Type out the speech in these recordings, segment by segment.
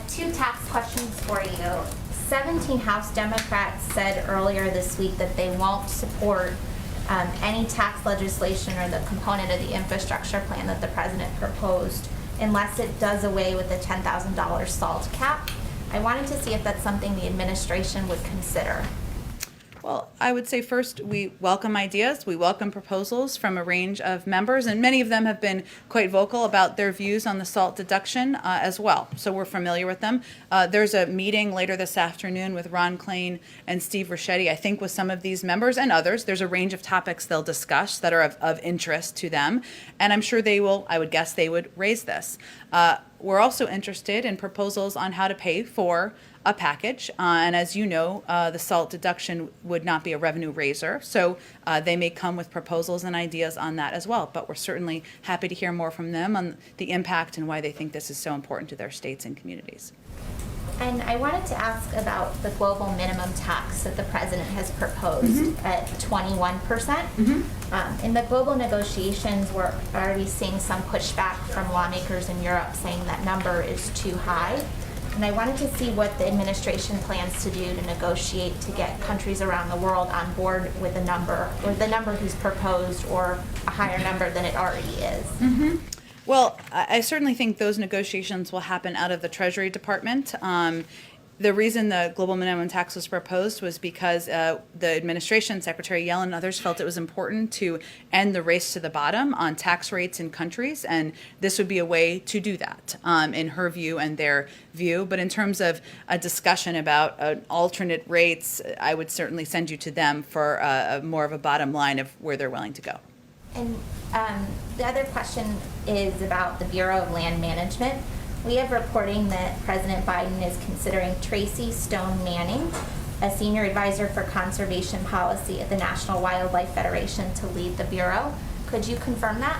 Two tax questions for you. 17 House Democrats said earlier this week that they won't support any tax legislation or the component of the infrastructure plan that the president proposed unless it does away with the $10,000 SALT cap. I wanted to see if that's something the administration would consider. Well, I would say first, we welcome ideas. We welcome proposals from a range of members, and many of them have been quite vocal about their views on the SALT deduction as well. So we're familiar with them. There's a meeting later this afternoon with Ron Klain and Steve Ricchetti, I think with some of these members and others. There's a range of topics they'll discuss that are of interest to them, and I'm sure they will, I would guess they would raise this. We're also interested in proposals on how to pay for a package, and as you know, the SALT deduction would not be a revenue raiser, so they may come with proposals and ideas on that as well, but we're certainly happy to hear more from them on the impact and why they think this is so important to their states and communities. And I wanted to ask about the global minimum tax that the president has proposed at 21%. In the global negotiations, we're already seeing some pushback from lawmakers in Europe saying that number is too high. And I wanted to see what the administration plans to do to negotiate to get countries around the world on board with the number, or the number he's proposed, or a higher number than it already is. Well, I certainly think those negotiations will happen out of the Treasury Department. The reason the global minimum tax was proposed was because the administration, Secretary Yellen and others, felt it was important to end the race to the bottom on tax rates in countries, and this would be a way to do that, in her view and their view. But in terms of a discussion about alternate rates, I would certainly send you to them for more of a bottom line of where they're willing to go. And the other question is about the Bureau of Land Management. We have reporting that President Biden is considering Tracy Stone Manning, a senior advisor for conservation policy at the National Wildlife Federation, to lead the Bureau. Could you confirm that?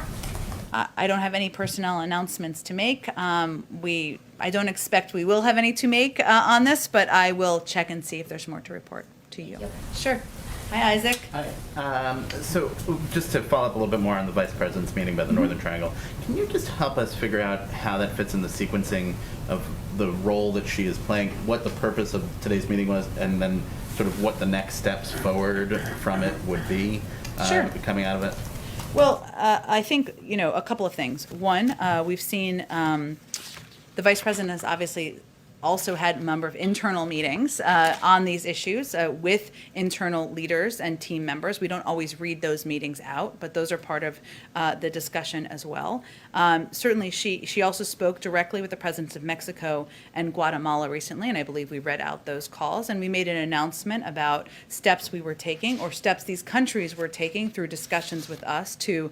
I don't have any personnel announcements to make. I don't expect we will have any to make on this, but I will check and see if there's more to report to you. Yep. Sure. Hi, Isaac. Hi. So just to follow up a little bit more on the Vice President's meeting about the Northern Triangle, can you just help us figure out how that fits in the sequencing of the role that she is playing, what the purpose of today's meeting was, and then sort of what the next steps forward from it would be Sure. coming out of it? Well, I think, a couple of things. One, we've seen the Vice President has obviously also had a number of internal meetings on these issues with internal leaders and team members. We don't always read those meetings out, but those are part of the discussion as well. Certainly, she also spoke directly with the presidents of Mexico and Guatemala recently, and I believe we read out those calls, and we made an announcement about steps we were taking, or steps these countries were taking through discussions with us to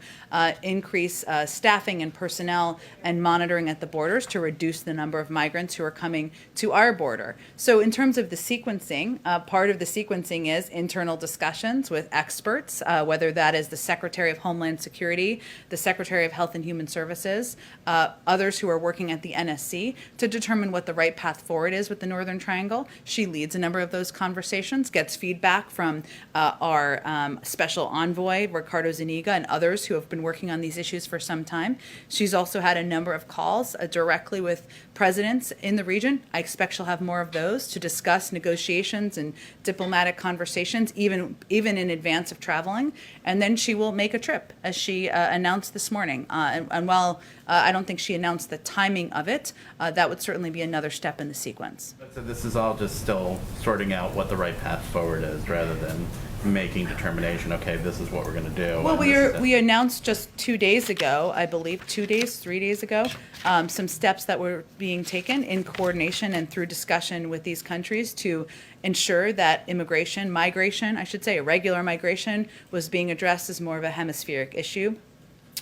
increase staffing and personnel and monitoring at the borders to reduce the number of migrants who are coming to our border. So in terms of the sequencing, part of the sequencing is internal discussions with experts, whether that is the Secretary of Homeland Security, the Secretary of Health and Human Services, others who are working at the NSC to determine what the right path forward is with the Northern Triangle. She leads a number of those conversations, gets feedback from our special envoy, Ricardo Zuniga, and others who have been working on these issues for some time. She's also had a number of calls directly with presidents in the region. I expect she'll have more of those to discuss negotiations and diplomatic conversations, even in advance of traveling. And then she will make a trip, as she announced this morning. And while I don't think she announced the timing of it, that would certainly be another step in the sequence. So this is all just still sorting out what the right path forward is, rather than making determination, okay, this is what we're going to do. Well, we announced just 2 days ago, I believe, 3 days ago, some steps that were being taken in coordination and through discussion with these countries to ensure that migration, I should say, irregular migration, was being addressed as more of a hemispheric issue.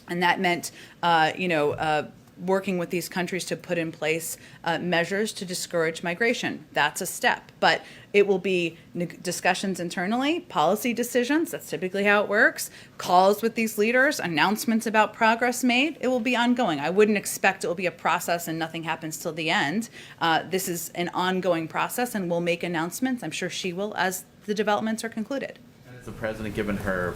And that meant, working with these countries to put in place measures to discourage migration. That's a step. But it will be discussions internally, policy decisions, that's typically how it works, calls with these leaders, announcements about progress made. It will be ongoing. I wouldn't expect it will be a process and nothing happens till the end. This is an ongoing process, and we'll make announcements. I'm sure she will as the developments are concluded. Has the president given her